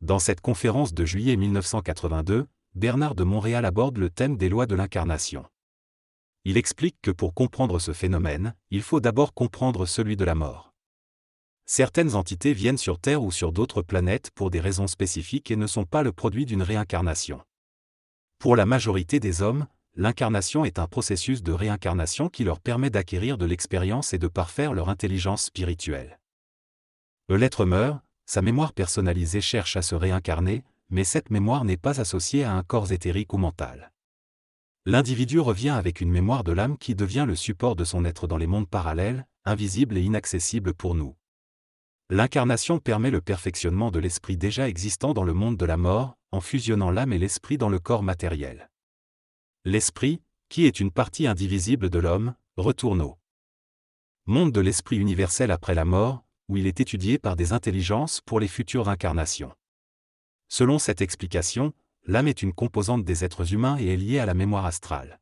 Dans cette conférence de juillet 1982, Bernard de Montréal aborde le thème des lois de l'incarnation. Il explique que pour comprendre ce phénomène, il faut d'abord comprendre celui de la mort. Certaines entités viennent sur Terre ou sur d'autres planètes pour des raisons spécifiques et ne sont pas le produit d'une réincarnation. Pour la majorité des hommes, l'incarnation est un processus de réincarnation qui leur permet d'acquérir de l'expérience et de parfaire leur intelligence spirituelle. L'être meurt, sa mémoire personnalisée cherche à se réincarner, mais cette mémoire n'est pas associée à un corps éthérique ou mental. L'individu revient avec une mémoire de l'âme qui devient le support de son être dans les mondes parallèles, invisibles et inaccessibles pour nous. L'incarnation permet le perfectionnement de l'esprit déjà existant dans le monde de la mort, en fusionnant l'âme et l'esprit dans le corps matériel. L'esprit, qui est une partie indivisible de l'homme, retourne au monde de l'esprit universel après la mort, où il est étudié par des intelligences pour les futures incarnations. Selon cette explication, l'âme est une composante des êtres humains et est liée à la mémoire astrale.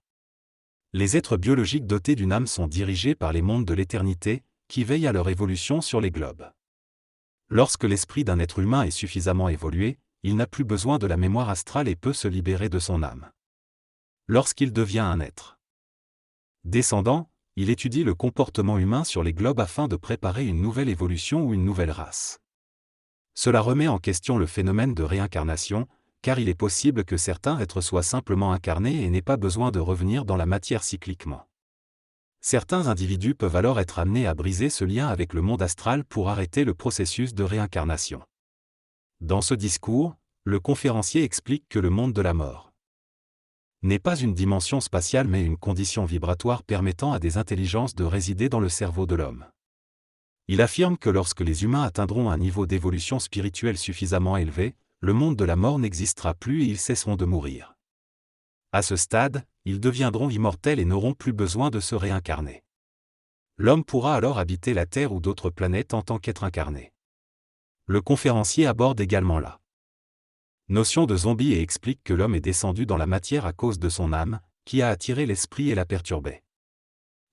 Les êtres biologiques dotés d'une âme sont dirigés par les mondes de l'éternité, qui veillent à leur évolution sur les globes. Lorsque l'esprit d'un être humain est suffisamment évolué, il n'a plus besoin de la mémoire astrale et peut se libérer de son âme. Lorsqu'il devient un être descendant, il étudie le comportement humain sur les globes afin de préparer une nouvelle évolution ou une nouvelle race. Cela remet en question le phénomène de réincarnation, car il est possible que certains êtres soient simplement incarnés et n'aient pas besoin de revenir dans la matière cycliquement. Certains individus peuvent alors être amenés à briser ce lien avec le monde astral pour arrêter le processus de réincarnation. Dans ce discours, le conférencier explique que le monde de la mort n'est pas une dimension spatiale mais une condition vibratoire permettant à des intelligences de résider dans le cerveau de l'homme. Il affirme que lorsque les humains atteindront un niveau d'évolution spirituelle suffisamment élevé, le monde de la mort n'existera plus et ils cesseront de mourir. À ce stade, ils deviendront immortels et n'auront plus besoin de se réincarner. L'homme pourra alors habiter la Terre ou d'autres planètes en tant qu'être incarné. Le conférencier aborde également la notion de zombie et explique que l'homme est descendu dans la matière à cause de son âme, qui a attiré l'esprit et l'a perturbé.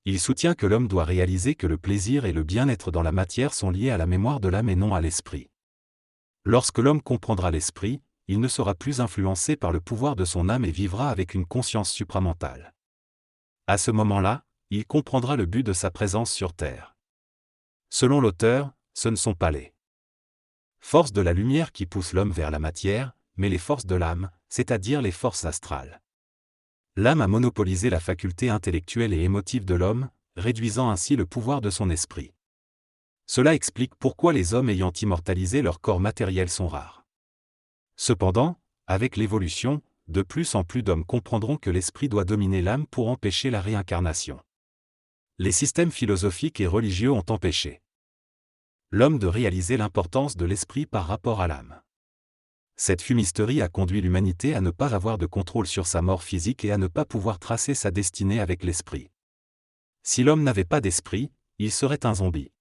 Il soutient que l'homme doit réaliser que le plaisir et le bien-être dans la matière sont liés à la mémoire de l'âme et non à l'esprit. Lorsque l'homme comprendra l'esprit, il ne sera plus influencé par le pouvoir de son âme et vivra avec une conscience supramentale. À ce moment-là, il comprendra le but de sa présence sur Terre. Selon l'auteur, ce ne sont pas les forces de la lumière qui poussent l'homme vers la matière, mais les forces de l'âme, c'est-à-dire les forces astrales. L'âme a monopolisé la faculté intellectuelle et émotive de l'homme, réduisant ainsi le pouvoir de son esprit. Cela explique pourquoi les hommes ayant immortalisé leur corps matériel sont rares. Cependant, avec l'évolution, de plus en plus d'hommes comprendront que l'esprit doit dominer l'âme pour empêcher la réincarnation. Les systèmes philosophiques et religieux ont empêché l'homme de réaliser l'importance de l'esprit par rapport à l'âme. Cette fumisterie a conduit l'humanité à ne pas avoir de contrôle sur sa mort physique et à ne pas pouvoir tracer sa destinée avec l'esprit. Si l'homme n'avait pas d'esprit, il serait un zombie.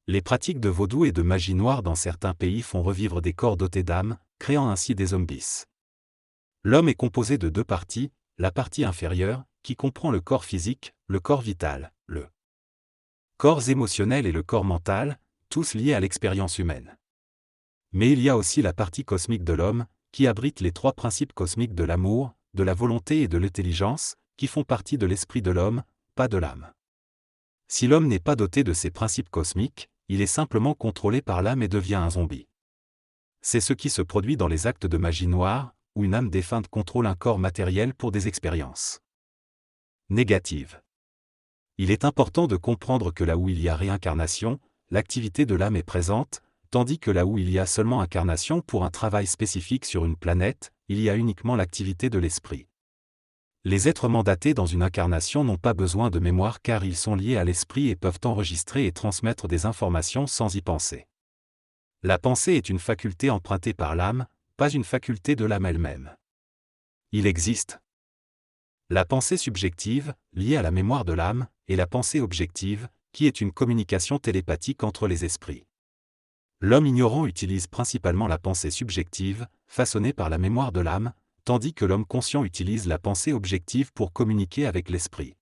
Les pratiques de vaudou et de magie noire dans certains pays font revivre des corps dotés d'âme, créant ainsi des zombies. L'homme est composé de deux parties, la partie inférieure, qui comprend le corps physique, le corps vital, le corps émotionnel et le corps mental, tous liés à l'expérience humaine. Mais il y a aussi la partie cosmique de l'homme, qui abrite les trois principes cosmiques de l'amour, de la volonté et de l'intelligence, qui font partie de l'esprit de l'homme, pas de l'âme. Si l'homme n'est pas doté de ces principes cosmiques, il est simplement contrôlé par l'âme et devient un zombie. C'est ce qui se produit dans les actes de magie noire, où une âme défunte contrôle un corps matériel pour des expériences négatives. Il est important de comprendre que là où il y a réincarnation, l'activité de l'âme est présente, tandis que là où il y a seulement incarnation pour un travail spécifique sur une planète, il y a uniquement l'activité de l'esprit. Les êtres mandatés dans une incarnation n'ont pas besoin de mémoire car ils sont liés à l'esprit et peuvent enregistrer et transmettre des informations sans y penser. La pensée est une faculté empruntée par l'âme, pas une faculté de l'âme elle-même. Il existe la pensée subjective, liée à la mémoire de l'âme, et la pensée objective, qui est une communication télépathique entre les esprits. L'homme ignorant utilise principalement la pensée subjective, façonnée par la mémoire de l'âme, tandis que l'homme conscient utilise la pensée objective pour communiquer avec l'esprit.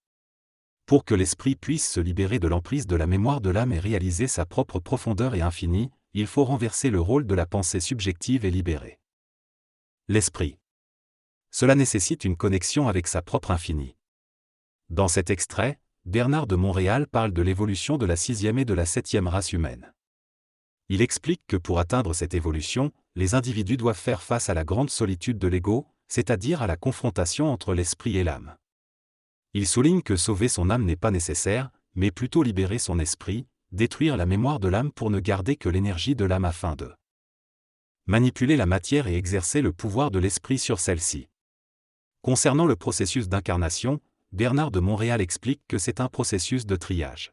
Pour que l'esprit puisse se libérer de l'emprise de la mémoire de l'âme et réaliser sa propre profondeur et infinie, il faut renverser le rôle de la pensée subjective et libérer l'esprit. Cela nécessite une connexion avec sa propre infini. Dans cet extrait, Bernard de Montréal parle de l'évolution de la 6e et de la 7e race humaine. Il explique que pour atteindre cette évolution, les individus doivent faire face à la grande solitude de l'ego, c'est-à-dire à la confrontation entre l'esprit et l'âme. Il souligne que sauver son âme n'est pas nécessaire, mais plutôt libérer son esprit, détruire la mémoire de l'âme pour ne garder que l'énergie de l'âme afin de manipuler la matière et exercer le pouvoir de l'esprit sur celle-ci. Concernant le processus d'incarnation, Bernard de Montréal explique que c'est un processus de triage.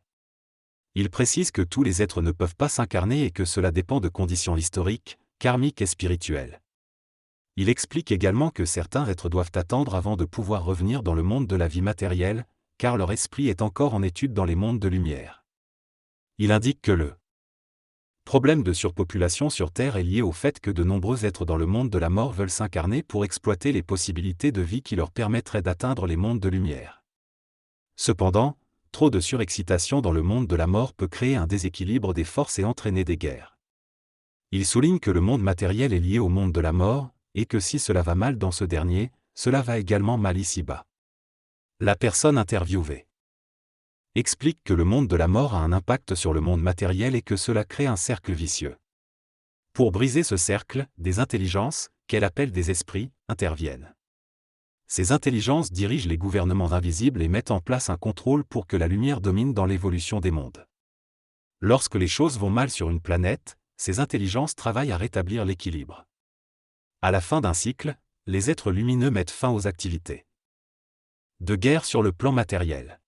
Il précise que tous les êtres ne peuvent pas s'incarner et que cela dépend de conditions historiques, karmiques et spirituelles. Il explique également que certains êtres doivent attendre avant de pouvoir revenir dans le monde de la vie matérielle, car leur esprit est encore en étude dans les mondes de lumière. Il indique que le problème de surpopulation sur Terre est lié au fait que de nombreux êtres dans le monde de la mort veulent s'incarner pour exploiter les possibilités de vie qui leur permettraient d'atteindre les mondes de lumière. Cependant, trop de surexcitation dans le monde de la mort peut créer un déséquilibre des forces et entraîner des guerres. Il souligne que le monde matériel est lié au monde de la mort, et que si cela va mal dans ce dernier, cela va également mal ici-bas. La personne interviewée explique que le monde de la mort a un impact sur le monde matériel et que cela crée un cercle vicieux. Pour briser ce cercle, des intelligences, qu'elle appelle des esprits, interviennent. Ces intelligences dirigent les gouvernements invisibles et mettent en place un contrôle pour que la lumière domine dans l'évolution des mondes. Lorsque les choses vont mal sur une planète, ces intelligences travaillent à rétablir l'équilibre. À la fin d'un cycle, les êtres lumineux mettent fin aux activités de guerre sur le plan matériel.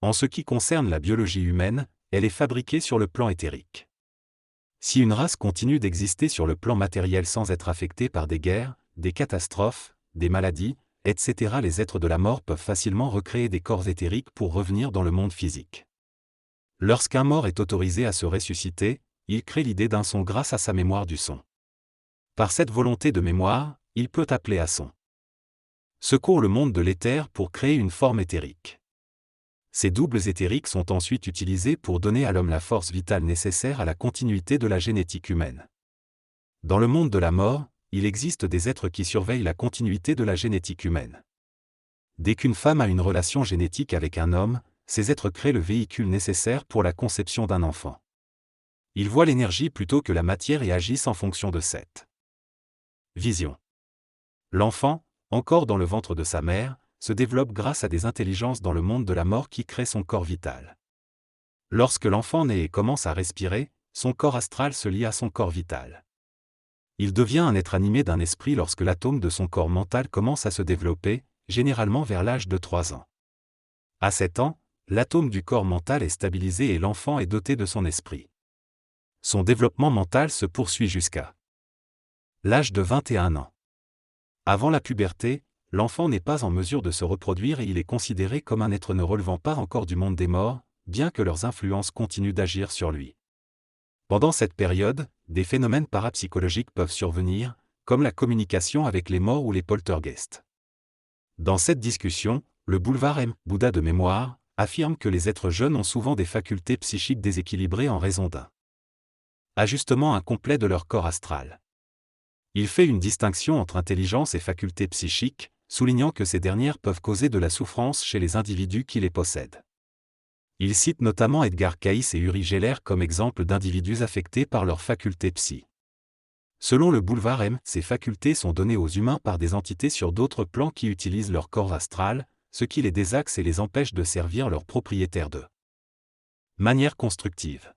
En ce qui concerne la biologie humaine, elle est fabriquée sur le plan éthérique. Si une race continue d'exister sur le plan matériel sans être affectée par des guerres, des catastrophes, des maladies, etc., les êtres de la mort peuvent facilement recréer des corps éthériques pour revenir dans le monde physique. Lorsqu'un mort est autorisé à se ressusciter, il crée l'idée d'un son grâce à sa mémoire du son. Par cette volonté de mémoire, il peut appeler à son secours le monde de l'éther pour créer une forme éthérique. Ces doubles éthériques sont ensuite utilisés pour donner à l'homme la force vitale nécessaire à la continuité de la génétique humaine. Dans le monde de la mort, il existe des êtres qui surveillent la continuité de la génétique humaine. Dès qu'une femme a une relation génétique avec un homme, ces êtres créent le véhicule nécessaire pour la conception d'un enfant. Ils voient l'énergie plutôt que la matière et agissent en fonction de cette vision. L'enfant, encore dans le ventre de sa mère, se développe grâce à des intelligences dans le monde de la mort qui créent son corps vital. Lorsque l'enfant naît et commence à respirer, son corps astral se lie à son corps vital. Il devient un être animé d'un esprit lorsque l'atome de son corps mental commence à se développer, généralement vers l'âge de 3 ans. À 7 ans, l'atome du corps mental est stabilisé et l'enfant est doté de son esprit. Son développement mental se poursuit jusqu'à l'âge de 21 ans. Avant la puberté, l'enfant n'est pas en mesure de se reproduire et il est considéré comme un être ne relevant pas encore du monde des morts, bien que leurs influences continuent d'agir sur lui. Pendant cette période, des phénomènes parapsychologiques peuvent survenir, comme la communication avec les morts ou les poltergeists. Dans cette discussion, le boulevard M. Bouddha de mémoire affirme que les êtres jeunes ont souvent des facultés psychiques déséquilibrées en raison d'un ajustement incomplet de leur corps astral. Il fait une distinction entre intelligence et facultés psychiques, soulignant que ces dernières peuvent causer de la souffrance chez les individus qui les possèdent. Il cite notamment Edgar Cayce et Uri Geller comme exemples d'individus affectés par leurs facultés psy. Selon le boulevard M, ces facultés sont données aux humains par des entités sur d'autres plans qui utilisent leur corps astral, ce qui les désaxe et les empêche de servir leurs propriétaires de manière constructive.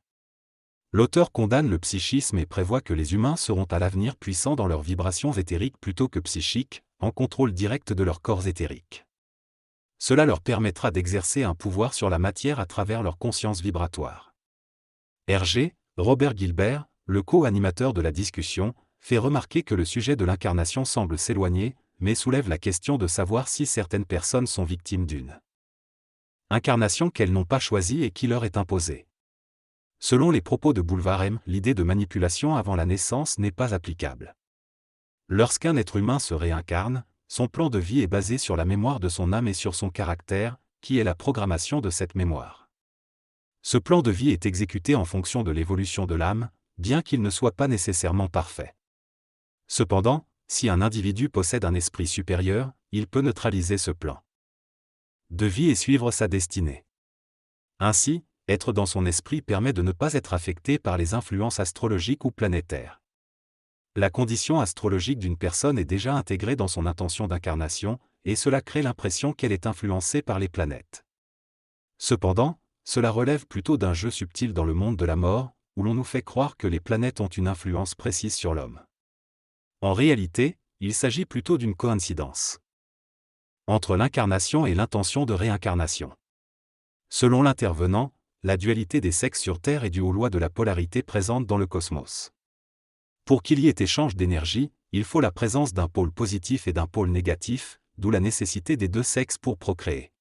L'auteur condamne le psychisme et prévoit que les humains seront à l'avenir puissants dans leurs vibrations éthériques plutôt que psychiques, en contrôle direct de leurs corps éthériques. Cela leur permettra d'exercer un pouvoir sur la matière à travers leur conscience vibratoire. R.G. Robert Gilbert, le co-animateur de la discussion, fait remarquer que le sujet de l'incarnation semble s'éloigner, mais soulève la question de savoir si certaines personnes sont victimes d'une incarnation qu'elles n'ont pas choisie et qui leur est imposée. Selon les propos de Boulevard M, l'idée de manipulation avant la naissance n'est pas applicable. Lorsqu'un être humain se réincarne, son plan de vie est basé sur la mémoire de son âme et sur son caractère, qui est la programmation de cette mémoire. Ce plan de vie est exécuté en fonction de l'évolution de l'âme, bien qu'il ne soit pas nécessairement parfait. Cependant, si un individu possède un esprit supérieur, il peut neutraliser ce plan de vie et suivre sa destinée. Ainsi, être dans son esprit permet de ne pas être affecté par les influences astrologiques ou planétaires. La condition astrologique d'une personne est déjà intégrée dans son intention d'incarnation, et cela crée l'impression qu'elle est influencée par les planètes. Cependant, cela relève plutôt d'un jeu subtil dans le monde de la mort, où l'on nous fait croire que les planètes ont une influence précise sur l'homme. En réalité, il s'agit plutôt d'une coïncidence entre l'incarnation et l'intention de réincarnation. Selon l'intervenant, la dualité des sexes sur Terre est due aux lois de la polarité présente dans le cosmos. Pour qu'il y ait échange d'énergie, il faut la présence d'un pôle positif et d'un pôle négatif, d'où la nécessité des deux sexes pour procréer.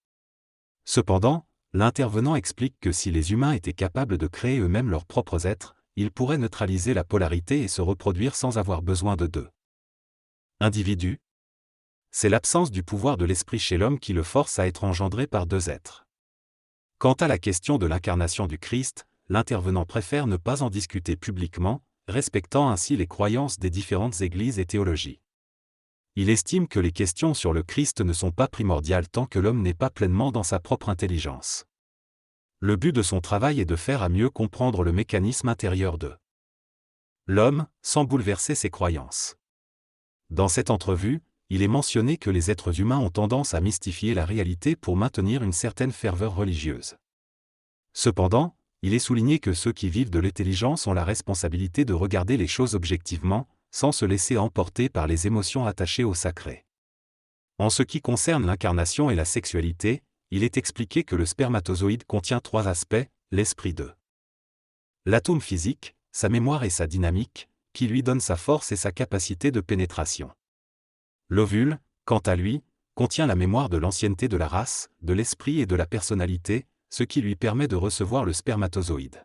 Cependant, l'intervenant explique que si les humains étaient capables de créer eux-mêmes leurs propres êtres, ils pourraient neutraliser la polarité et se reproduire sans avoir besoin de deux individus. C'est l'absence du pouvoir de l'esprit chez l'homme qui le force à être engendré par deux êtres. Quant à la question de l'incarnation du Christ, l'intervenant préfère ne pas en discuter publiquement, respectant ainsi les croyances des différentes églises et théologies. Il estime que les questions sur le Christ ne sont pas primordiales tant que l'homme n'est pas pleinement dans sa propre intelligence. Le but de son travail est de faire à mieux comprendre le mécanisme intérieur de l'homme, sans bouleverser ses croyances. Dans cette entrevue, il est mentionné que les êtres humains ont tendance à mystifier la réalité pour maintenir une certaine ferveur religieuse. Cependant, il est souligné que ceux qui vivent de l'intelligence ont la responsabilité de regarder les choses objectivement, sans se laisser emporter par les émotions attachées au sacré. En ce qui concerne l'incarnation et la sexualité, il est expliqué que le spermatozoïde contient trois aspects, l'esprit de l'atome physique, sa mémoire et sa dynamique, qui lui donnent sa force et sa capacité de pénétration. L'ovule, quant à lui, contient la mémoire de l'ancienneté de la race, de l'esprit et de la personnalité, ce qui lui permet de recevoir le spermatozoïde.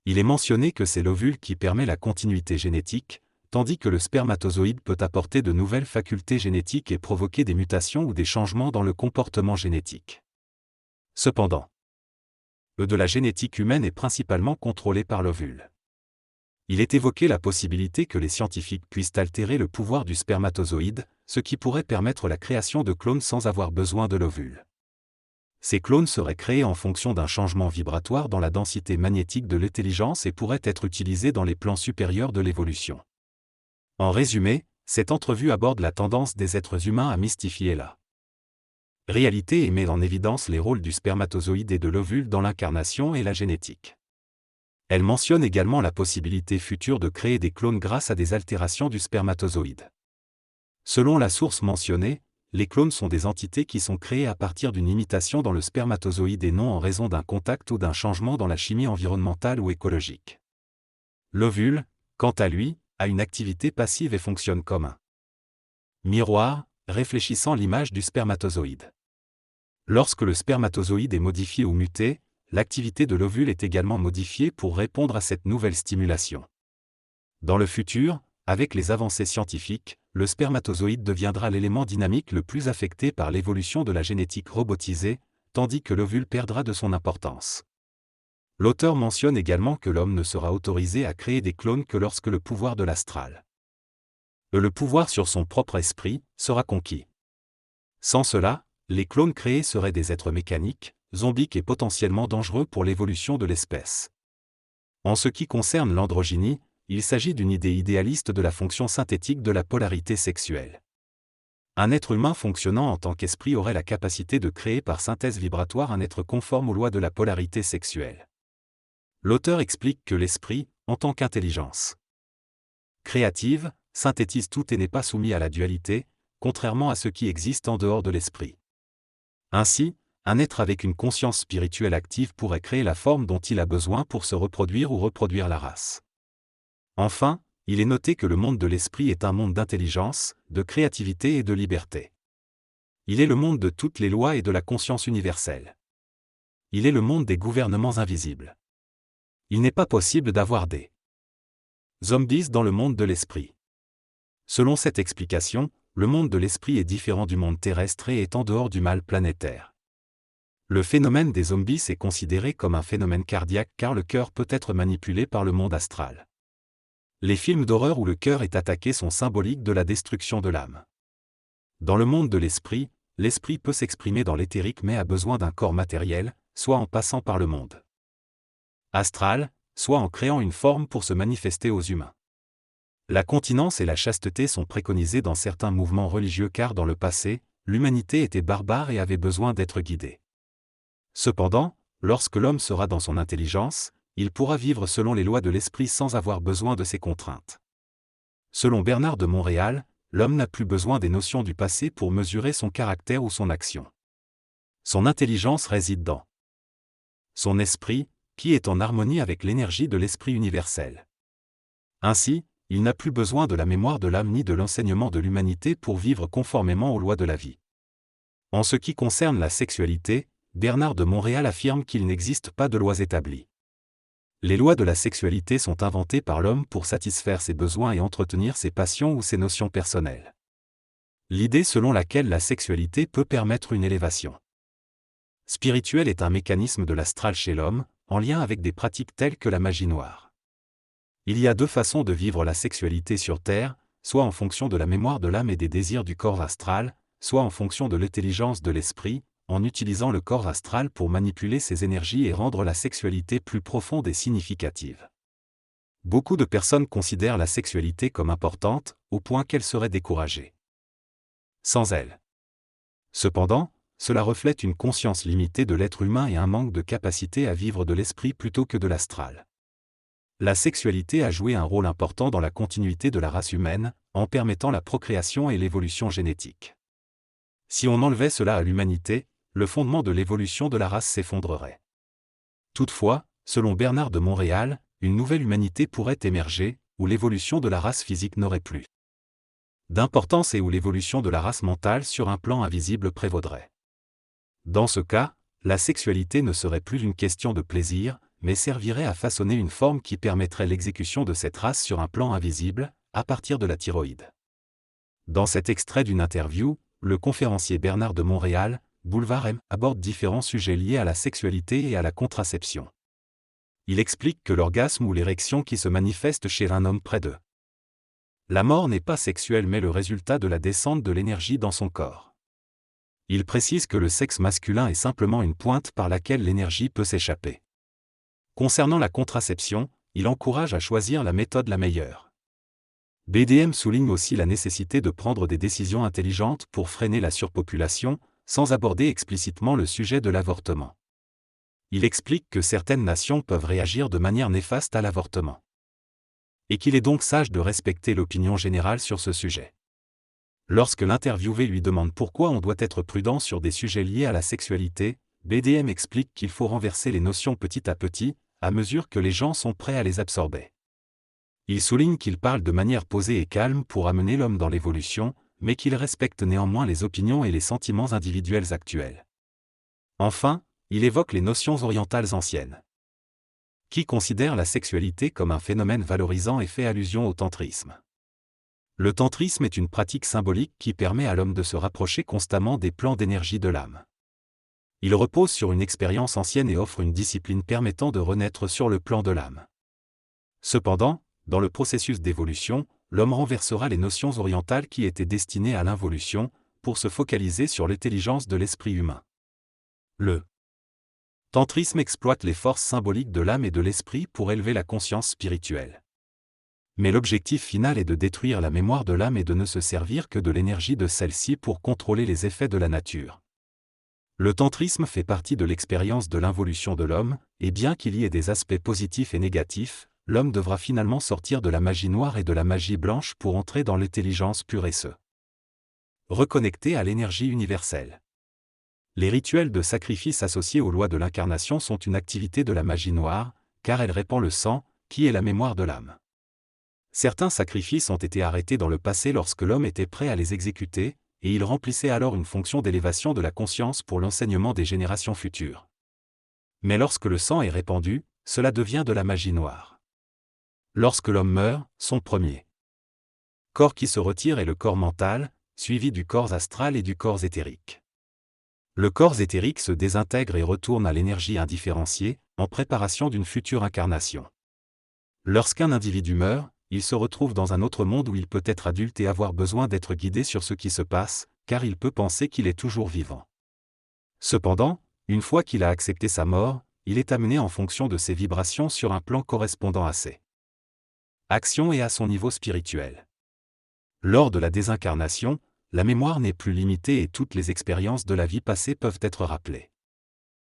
Il est mentionné que c'est l'ovule qui permet la continuité génétique, tandis que le spermatozoïde peut apporter de nouvelles facultés génétiques et provoquer des mutations ou des changements dans le comportement génétique. Cependant, de la génétique humaine est principalement contrôlée par l'ovule. Il est évoqué la possibilité que les scientifiques puissent altérer le pouvoir du spermatozoïde, ce qui pourrait permettre la création de clones sans avoir besoin de l'ovule. Ces clones seraient créés en fonction d'un changement vibratoire dans la densité magnétique de l'intelligence et pourraient être utilisés dans les plans supérieurs de l'évolution. En résumé, cette entrevue aborde la tendance des êtres humains à mystifier la réalité et met en évidence les rôles du spermatozoïde et de l'ovule dans l'incarnation et la génétique. Elle mentionne également la possibilité future de créer des clones grâce à des altérations du spermatozoïde. Selon la source mentionnée, les clones sont des entités qui sont créées à partir d'une imitation dans le spermatozoïde et non en raison d'un contact ou d'un changement dans la chimie environnementale ou écologique. L'ovule, quant à lui, a une activité passive et fonctionne comme un miroir, réfléchissant l'image du spermatozoïde. Lorsque le spermatozoïde est modifié ou muté, l'activité de l'ovule est également modifiée pour répondre à cette nouvelle stimulation. Dans le futur, avec les avancées scientifiques, le spermatozoïde deviendra l'élément dynamique le plus affecté par l'évolution de la génétique robotisée, tandis que l'ovule perdra de son importance. L'auteur mentionne également que l'homme ne sera autorisé à créer des clones que lorsque le pouvoir de l'astral, le pouvoir sur son propre esprit, sera conquis. Sans cela, les clones créés seraient des êtres mécaniques, zombiques et potentiellement dangereux pour l'évolution de l'espèce. En ce qui concerne l'androgynie, il s'agit d'une idée idéaliste de la fonction synthétique de la polarité sexuelle. Un être humain fonctionnant en tant qu'esprit aurait la capacité de créer par synthèse vibratoire un être conforme aux lois de la polarité sexuelle. L'auteur explique que l'esprit, en tant qu'intelligence créative, synthétise tout et n'est pas soumis à la dualité, contrairement à ce qui existe en dehors de l'esprit. Ainsi, un être avec une conscience spirituelle active pourrait créer la forme dont il a besoin pour se reproduire ou reproduire la race. Enfin, il est noté que le monde de l'esprit est un monde d'intelligence, de créativité et de liberté. Il est le monde de toutes les lois et de la conscience universelle. Il est le monde des gouvernements invisibles. Il n'est pas possible d'avoir des zombies dans le monde de l'esprit. Selon cette explication, le monde de l'esprit est différent du monde terrestre et est en dehors du mal planétaire. Le phénomène des zombies est considéré comme un phénomène cardiaque car le cœur peut être manipulé par le monde astral. Les films d'horreur où le cœur est attaqué sont symboliques de la destruction de l'âme. Dans le monde de l'esprit peut s'exprimer dans l'éthérique mais a besoin d'un corps matériel, soit en passant par le monde astral, soit en créant une forme pour se manifester aux humains. La continence et la chasteté sont préconisées dans certains mouvements religieux car dans le passé, l'humanité était barbare et avait besoin d'être guidée. Cependant, lorsque l'homme sera dans son intelligence, il pourra vivre selon les lois de l'esprit sans avoir besoin de ces contraintes. Selon Bernard de Montréal, l'homme n'a plus besoin des notions du passé pour mesurer son caractère ou son action. Son intelligence réside dans son esprit, qui est en harmonie avec l'énergie de l'esprit universel. Ainsi, il n'a plus besoin de la mémoire de l'âme ni de l'enseignement de l'humanité pour vivre conformément aux lois de la vie. En ce qui concerne la sexualité, Bernard de Montréal affirme qu'il n'existe pas de lois établies. Les lois de la sexualité sont inventées par l'homme pour satisfaire ses besoins et entretenir ses passions ou ses notions personnelles. L'idée selon laquelle la sexualité peut permettre une élévation spirituelle est un mécanisme de l'astral chez l'homme, en lien avec des pratiques telles que la magie noire. Il y a deux façons de vivre la sexualité sur Terre, soit en fonction de la mémoire de l'âme et des désirs du corps astral, soit en fonction de l'intelligence de l'esprit, en utilisant le corps astral pour manipuler ses énergies et rendre la sexualité plus profonde et significative. Beaucoup de personnes considèrent la sexualité comme importante, au point qu'elles seraient découragées sans elle. Cependant, cela reflète une conscience limitée de l'être humain et un manque de capacité à vivre de l'esprit plutôt que de l'astral. La sexualité a joué un rôle important dans la continuité de la race humaine, en permettant la procréation et l'évolution génétique. Si on enlevait cela à l'humanité, le fondement de l'évolution de la race s'effondrerait. Toutefois, selon Bernard de Montréal, une nouvelle humanité pourrait émerger, où l'évolution de la race physique n'aurait plus d'importance et où l'évolution de la race mentale sur un plan invisible prévaudrait. Dans ce cas, la sexualité ne serait plus une question de plaisir, mais servirait à façonner une forme qui permettrait l'exécution de cette race sur un plan invisible, à partir de la thyroïde. Dans cet extrait d'une interview, le conférencier Bernard de Montréal, Boulevard M, aborde différents sujets liés à la sexualité et à la contraception. Il explique que l'orgasme ou l'érection qui se manifeste chez un homme près d'eux. La mort n'est pas sexuelle mais le résultat de la descente de l'énergie dans son corps. Il précise que le sexe masculin est simplement une pointe par laquelle l'énergie peut s'échapper. Concernant la contraception, il encourage à choisir la méthode la meilleure. BDM souligne aussi la nécessité de prendre des décisions intelligentes pour freiner la surpopulation, sans aborder explicitement le sujet de l'avortement. Il explique que certaines nations peuvent réagir de manière néfaste à l'avortement. Et qu'il est donc sage de respecter l'opinion générale sur ce sujet. Lorsque l'interviewé lui demande pourquoi on doit être prudent sur des sujets liés à la sexualité, BDM explique qu'il faut renverser les notions petit à petit, à mesure que les gens sont prêts à les absorber. Il souligne qu'il parle de manière posée et calme pour amener l'homme dans l'évolution, mais qu'il respecte néanmoins les opinions et les sentiments individuels actuels. Enfin, il évoque les notions orientales anciennes, qui considèrent la sexualité comme un phénomène valorisant et fait allusion au tantrisme. Le tantrisme est une pratique symbolique qui permet à l'homme de se rapprocher constamment des plans d'énergie de l'âme. Il repose sur une expérience ancienne et offre une discipline permettant de renaître sur le plan de l'âme. Cependant, dans le processus d'évolution, l'homme renversera les notions orientales qui étaient destinées à l'involution, pour se focaliser sur l'intelligence de l'esprit humain. Le tantrisme exploite les forces symboliques de l'âme et de l'esprit pour élever la conscience spirituelle. Mais l'objectif final est de détruire la mémoire de l'âme et de ne se servir que de l'énergie de celle-ci pour contrôler les effets de la nature. Le tantrisme fait partie de l'expérience de l'involution de l'homme, et bien qu'il y ait des aspects positifs et négatifs, l'homme devra finalement sortir de la magie noire et de la magie blanche pour entrer dans l'intelligence pure et se reconnecter à l'énergie universelle. Les rituels de sacrifice associés aux lois de l'incarnation sont une activité de la magie noire, car elle répand le sang, qui est la mémoire de l'âme. Certains sacrifices ont été arrêtés dans le passé lorsque l'homme était prêt à les exécuter, et il remplissait alors une fonction d'élévation de la conscience pour l'enseignement des générations futures. Mais lorsque le sang est répandu, cela devient de la magie noire. Lorsque l'homme meurt, son premier corps qui se retire est le corps mental, suivi du corps astral et du corps éthérique. Le corps éthérique se désintègre et retourne à l'énergie indifférenciée, en préparation d'une future incarnation. Lorsqu'un individu meurt, il se retrouve dans un autre monde où il peut être adulte et avoir besoin d'être guidé sur ce qui se passe, car il peut penser qu'il est toujours vivant. Cependant, une fois qu'il a accepté sa mort, il est amené en fonction de ses vibrations sur un plan correspondant à ses actions et à son niveau spirituel. Lors de la désincarnation, la mémoire n'est plus limitée et toutes les expériences de la vie passée peuvent être rappelées.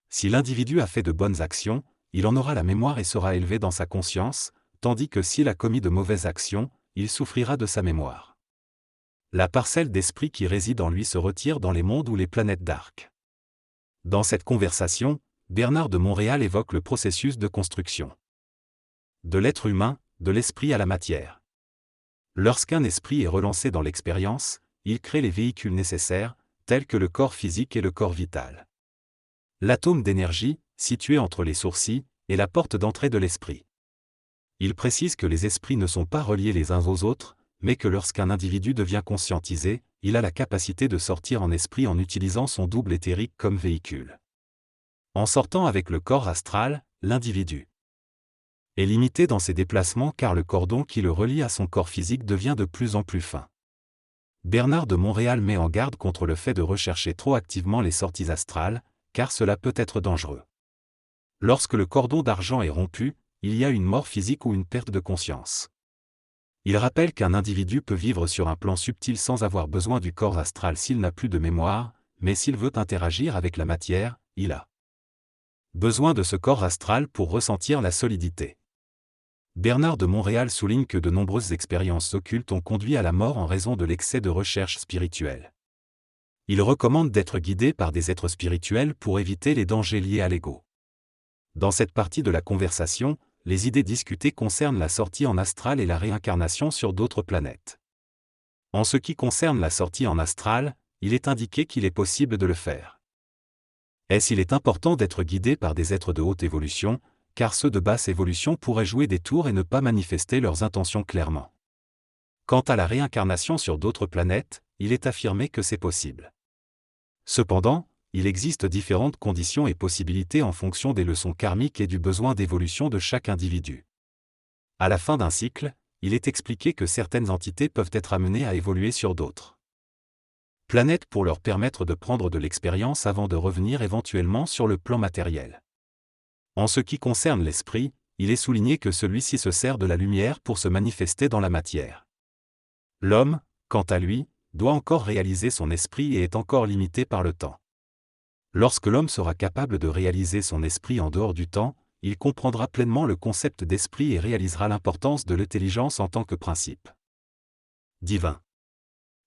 Si l'individu a fait de bonnes actions, il en aura la mémoire et sera élevé dans sa conscience, tandis que s'il a commis de mauvaises actions, il souffrira de sa mémoire. La parcelle d'esprit qui réside en lui se retire dans les mondes ou les planètes d'arc. Dans cette conversation, Bernard de Montréal évoque le processus de construction de l'être humain, de l'esprit à la matière. Lorsqu'un esprit est relancé dans l'expérience, il crée les véhicules nécessaires, tels que le corps physique et le corps vital. L'atome d'énergie, situé entre les sourcils, est la porte d'entrée de l'esprit. Il précise que les esprits ne sont pas reliés les uns aux autres, mais que lorsqu'un individu devient conscientisé, il a la capacité de sortir en esprit en utilisant son double éthérique comme véhicule. En sortant avec le corps astral, l'individu est limité dans ses déplacements car le cordon qui le relie à son corps physique devient de plus en plus fin. Bernard de Montréal met en garde contre le fait de rechercher trop activement les sorties astrales, car cela peut être dangereux. Lorsque le cordon d'argent est rompu, il y a une mort physique ou une perte de conscience. Il rappelle qu'un individu peut vivre sur un plan subtil sans avoir besoin du corps astral s'il n'a plus de mémoire, mais s'il veut interagir avec la matière, il a besoin de ce corps astral pour ressentir la solidité. Bernard de Montréal souligne que de nombreuses expériences occultes ont conduit à la mort en raison de l'excès de recherche spirituelle. Il recommande d'être guidé par des êtres spirituels pour éviter les dangers liés à l'ego. Dans cette partie de la conversation, les idées discutées concernent la sortie en astral et la réincarnation sur d'autres planètes. En ce qui concerne la sortie en astral, il est indiqué qu'il est possible de le faire. Il est important d'être guidé par des êtres de haute évolution, car ceux de basse évolution pourraient jouer des tours et ne pas manifester leurs intentions clairement. Quant à la réincarnation sur d'autres planètes, il est affirmé que c'est possible. Cependant, il existe différentes conditions et possibilités en fonction des leçons karmiques et du besoin d'évolution de chaque individu. À la fin d'un cycle, il est expliqué que certaines entités peuvent être amenées à évoluer sur d'autres planètes pour leur permettre de prendre de l'expérience avant de revenir éventuellement sur le plan matériel. En ce qui concerne l'esprit, il est souligné que celui-ci se sert de la lumière pour se manifester dans la matière. L'homme, quant à lui, doit encore réaliser son esprit et est encore limité par le temps. Lorsque l'homme sera capable de réaliser son esprit en dehors du temps, il comprendra pleinement le concept d'esprit et réalisera l'importance de l'intelligence en tant que principe divin.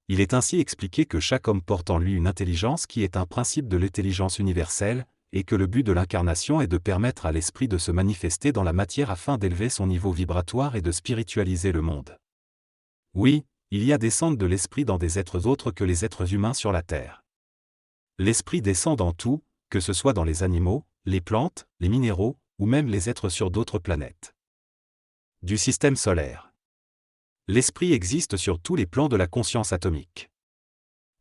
Il est ainsi expliqué que chaque homme porte en lui une intelligence qui est un principe de l'intelligence universelle, et que le but de l'incarnation est de permettre à l'esprit de se manifester dans la matière afin d'élever son niveau vibratoire et de spiritualiser le monde. Oui, il y a descente de l'esprit dans des êtres autres que les êtres humains sur la Terre. L'esprit descend dans tout, que ce soit dans les animaux, les plantes, les minéraux, ou même les êtres sur d'autres planètes du système solaire. L'esprit existe sur tous les plans de la conscience atomique.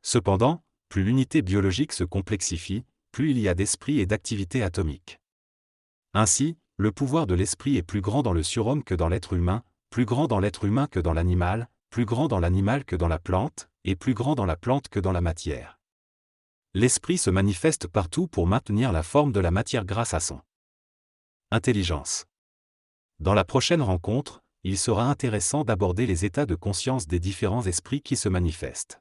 Cependant, plus l'unité biologique se complexifie, plus il y a d'esprit et d'activité atomique. Ainsi, le pouvoir de l'esprit est plus grand dans le surhomme que dans l'être humain, plus grand dans l'être humain que dans l'animal, plus grand dans l'animal que dans la plante, et plus grand dans la plante que dans la matière. L'esprit se manifeste partout pour maintenir la forme de la matière grâce à son intelligence. Dans la prochaine rencontre, il sera intéressant d'aborder les états de conscience des différents esprits qui se manifestent.